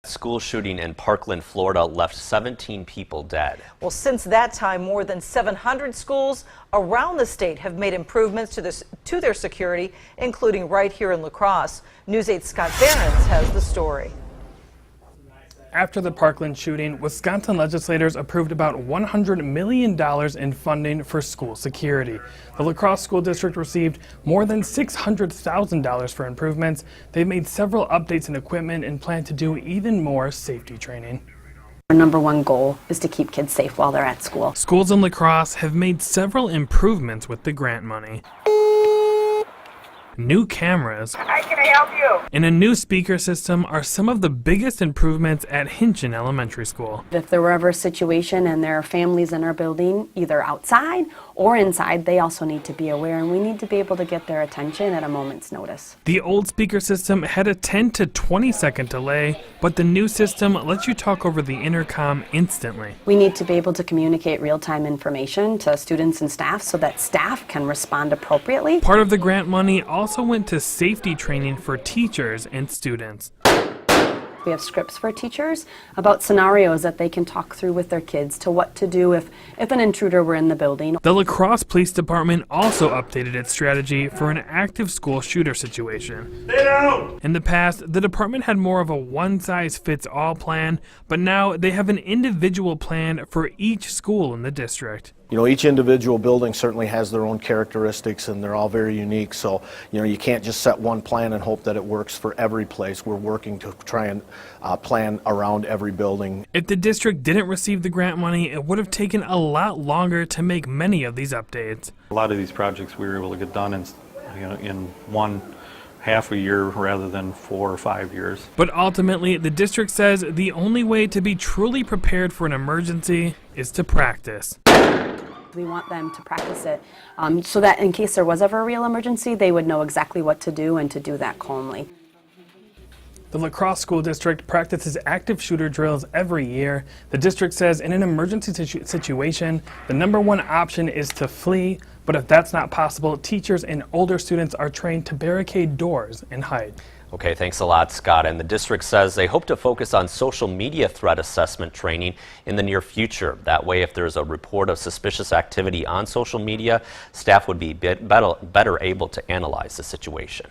School shooting in Parkland, Florida left 17 people dead. Well, since that time, more than 700 schools around the state have made improvements to their security, including right here in La Crosse. News 8's Scott Behrens has the story. After the Parkland shooting, Wisconsin legislators approved about $100 million in funding for school security. The La Crosse School District received more than $600,000 for improvements. They've made several updates in equipment and plan to do even more safety training. Our number one goal is to keep kids safe while they're at school. Schools in La Crosse have made several improvements with the grant money. New cameras and a new speaker system are some of the biggest improvements at Hinchin Elementary School. If there were ever a situation and there are families in our building, either outside or inside, they also need to be aware, and we need to be able to get their attention at a moment's notice. The old speaker system had a 10 to 20 second delay, but the new system lets you talk over the intercom instantly. We need to be able to communicate real-time information to students and staff so that staff can respond appropriately. Part of the grant money also went to safety training for teachers and students. We have scripts for teachers about scenarios that they can talk through with their kids to what to do if an intruder were in the building. The La Crosse Police Department also updated its strategy for an active school shooter situation. Stay down! In the past, the department had more of a one-size-fits-all plan, but now they have an individual plan for each school in the district. You know, each individual building certainly has their own characteristics and they're all very unique, so you can't just set one plan and hope that it works for every place. We're working to try and plan around every building. If the district didn't receive the grant money, it would have taken a lot longer to make many of these updates. A lot of these projects we were able to get done in 1.5 year rather than 4 or 5 years. But ultimately, the district says the only way to be truly prepared for an emergency is to practice. We want them to practice it so that in case there was ever a real emergency, they would know exactly what to do and to do that calmly. The La Crosse School District practices active shooter drills every year. The district says in an emergency situation, the number one option is to flee, but if that's not possible, teachers and older students are trained to barricade doors and hide. Okay, thanks a lot, Scott. And the district says they hope to focus on social media threat assessment training in the near future. That way, if there's a report of suspicious activity on social media, staff would be better able to analyze the situation.